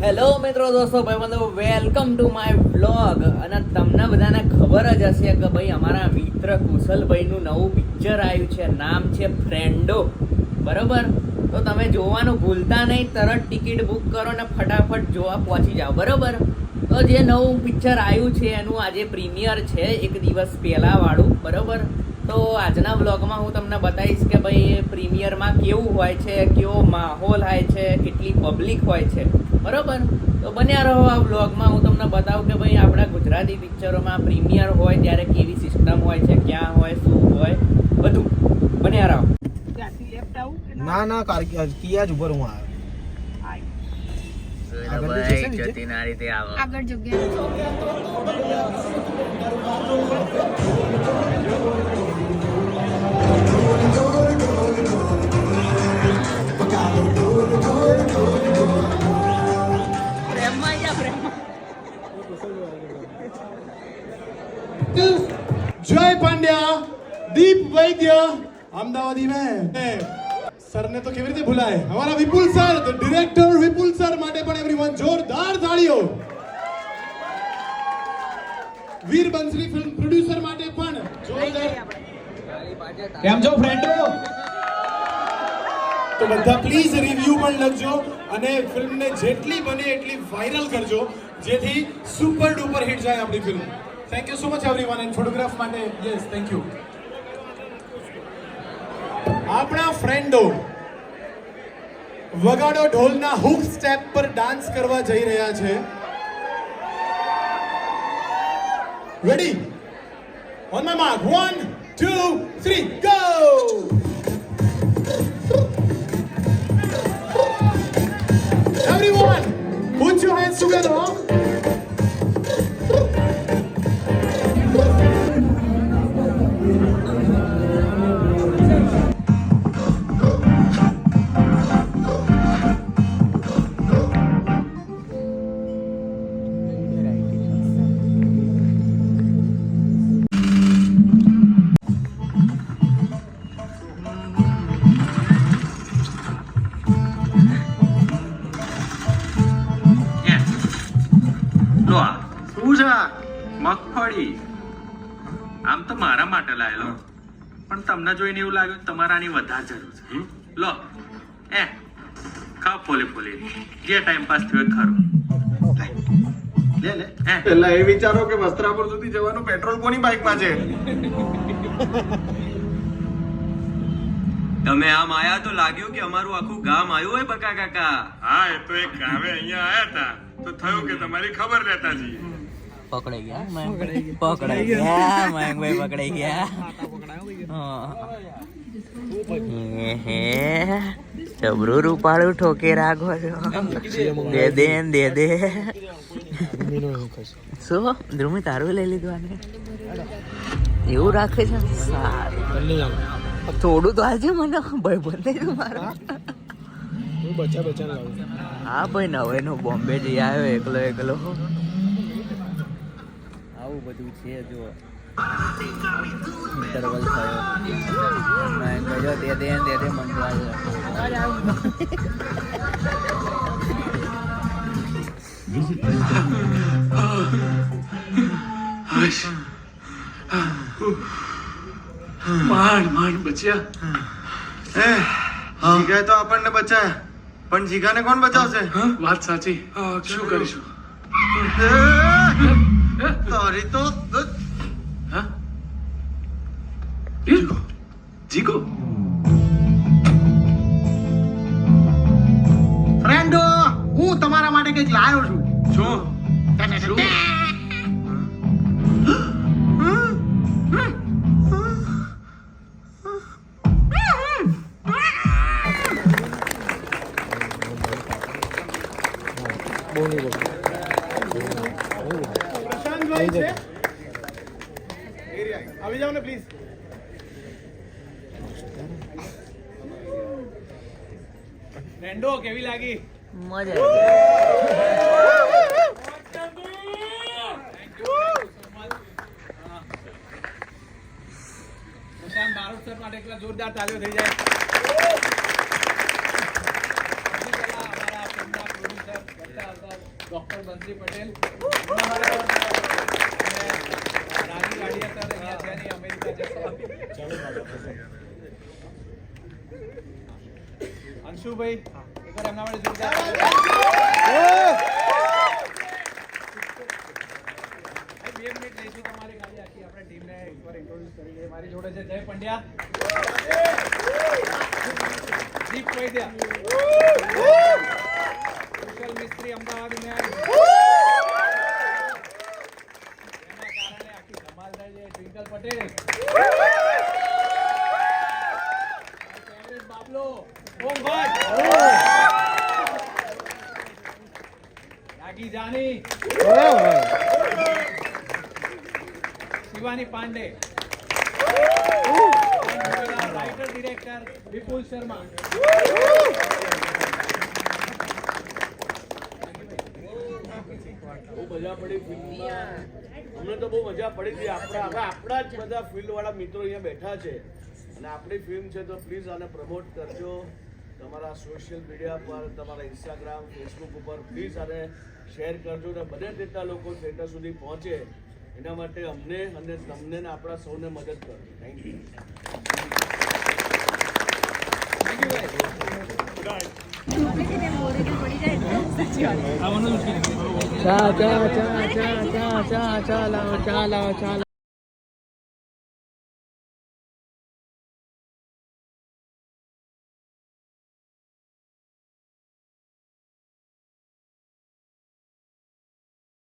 Hello મિત્રો દોસ્તો ભાઈબંધો વેલકમ ટુ માય વ્લોગ. અને તમને બધાને ખબર જ હશે કે ભાઈ અમારા મિત્ર કુશલભાઈનું નવું પિક્ચર આવ્યું છે, નામ છે ફ્રેન્ડો. બરોબર, તો તમે જોવાનું ભૂલતા નહીં, તરત ટિકિટ બુક કરો ને ફટાફટ જોવા પહોંચી જાઓ. બરોબર, તો જે નવું પિક્ચર આવ્યું છે એનું આજે પ્રીમિયર છે, એક દિવસ પહેલાં વાળું. બરોબર, તો આજના બ્લોગમાં હું તમને બતાવીશ કે ભાઈ પ્રીમિયરમાં કેવું હોય છે, કેવો માહોલ હોય છે, કેટલી પબ્લિક હોય છે. બરોબર, તો બન્યા રહો આ બ્લોગમાં. હું તમને બતાવું કે ભાઈ આપણા ગુજરાતી પિક્ચરોમાં પ્રીમિયર હોય ત્યારે કેવી સિસ્ટમ હોય છે, ક્યાં હોય, શું હોય, બધું. બન્યા રહો. ના ના કિયા જ ઉપર હું આવ્યો. આગળ જગ્યા जय पांड्या, दीप वैद्य, अहमदाबादी में सर ने तो केवी रीते भूलाए हमारा विपुल सर, तो डायरेक्टर विपुल सर માટે પણ एवरीवन જોરદાર તાળીઓ. વીર બંસરી ફિલ્મ પ્રોડ્યુસર માટે પણ જોરદાર. કેમ છો ફ્રેન્ડો? તો બધા પ્લીઝ રિવ્યુ પણ લખજો અને ફિલ્મને જેટલી બને એટલી વાયરલ કરજો જેથી સુપર ડુપર હિટ જાય આપણી film. Thank you so much everyone. And photograph માટે યસ થેન્ક યુ. આપણા ફ્રેન્ડો વગાડો ઢોલના હુક સ્ટેપ પર ડાન્સ કરવા જઈ રહ્યા છે. Ready? On my mark, 1 2 3 go. Everyone, put your hands together. મગફળી આમ તો મારા માટે લાયેલો, પણ તમને જોઈને એવું લાગ્યું તમારા આની વધારે જરૂર છે. લો ખાવ ફોલે ફોલે, જે ટાઈમ પાસ થયો ખરું. લે પહેલા એ વિચારો કે વસ્ત્રાપુર સુધી જવાનું પેટ્રોલ કોની બાઇકમાં છે? તમે આમ આયા તો લાગ્યું કે અમારું આખું ગામ આવ્યું હોય બકા કાકા. હા, એ તો એક ગામે અહીંયા આયા હતા તો થયું કે તમારી ખબર લેતા જઈએ. પકડાઈ ગયા મયંકભાઈ, પકડાઈ ગયા. જબરું રૂપાળું ઠોકે રાખો છો. દે દે શું ધ્રુમી તારું લઈ લીધું આને? એવું રાખે છે? સારું, થોડું તો આજે મને ભાઈ બંધ મારા. હા ભાઈ, નવે નો બોમ્બે જઈ આવ્યો એકલો. આવું બધું છે. જો ઇન્ટરવલ થયો, દે માંડ બચ્યા. જીગા તો આપણને બચાયા, પણ જીગાને કોણ બચાવશે? વાત સાચી. શું કરીશું? તારી તો જીગો ફ્રેન્ડો, હું તમારા માટે કંઈક લાવ્યો છું. શું? પ્રશાંતભાઈ છે, આવી જાઓ ને પ્લીઝ. ફ્રેન્ડો કેવી લાગી? મજા આવી. પ્રશાંત બારોટ સર માટે એકલા જોરદાર તાળીઓ થઈ જાય. અમારા પ્રોડ્યુસર ડોક્ટર બંસી પટેલ રાજી ગાડિયા સર અહીંયા છે નહીં, અમેરિકા જશે. અંશુભાઈ એકવાર એમના માટે જોરદાર બે મિનિટ લઈશું તમારી ખાલી આખી આપણે ટીમને એકવાર ઇન્ટ્રોડ્યુસ કરી દઈએ. મારી જોડે છે જય પંડ્યા, દીપ વૈદ્યા, કુશલ મિસ્ત્રી અમદાવાદ મેન, એના કારણે આખી ધમાલ થાય છે, ટ્વિંકલ પટેલ, ફેવરેટ બાબલો ઓમ ભટ્ટ, રાગી જાની, શિવાની પાંડે, રાઇટર ડિરેક્ટર વિપુલ શર્મા. બહુ મજા પડી ફિલ્મમાં. અમને તો બહુ મજા પડી હતી. આપણા જ બધા ફિલ્ડવાળા મિત્રો અહીંયા બેઠા છે અને આપણી ફિલ્મ છે તો પ્લીઝ આને પ્રમોટ કરજો તમારા સોશિયલ મીડિયા પર, તમારા ઇન્સ્ટાગ્રામ, ફેસબુક ઉપર પ્લીઝ આને શેર કરજો અને બને તેટલા લોકો થિયેટર સુધી પહોંચે એના માટે અમને અને તમને ને આપણા સૌને મદદ કરો. Thank you. ચા ચા ચા ચા ચા ચા ચા લાવો ચા લાવો ચા લાવો.